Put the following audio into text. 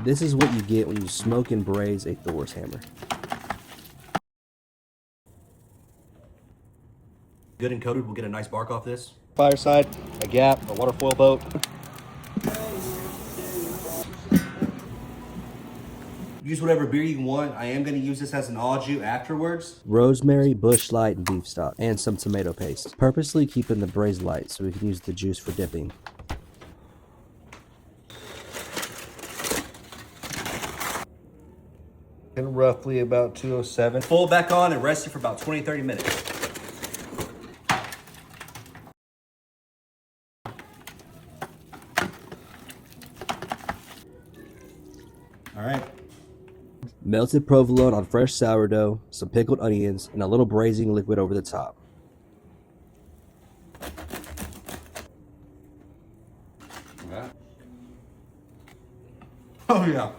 This is what you get when you smoke and braise a Thors hammer. Good and coated, we'll get a nice bark off this. Fireside, a gap, a water foil boat. Use whatever beer you want. I am going to use this as an au jus afterwards. Rosemary, Busch Light, and beef stock, and some tomato paste. Purposely keeping the braise light so we can use the juice for dipping. And roughly about 207. Pull it back on and rest it for about 20-30 minutes. All right. Melted provolone on fresh sourdough, some pickled onions, and a little braising liquid over the top. Oh yeah.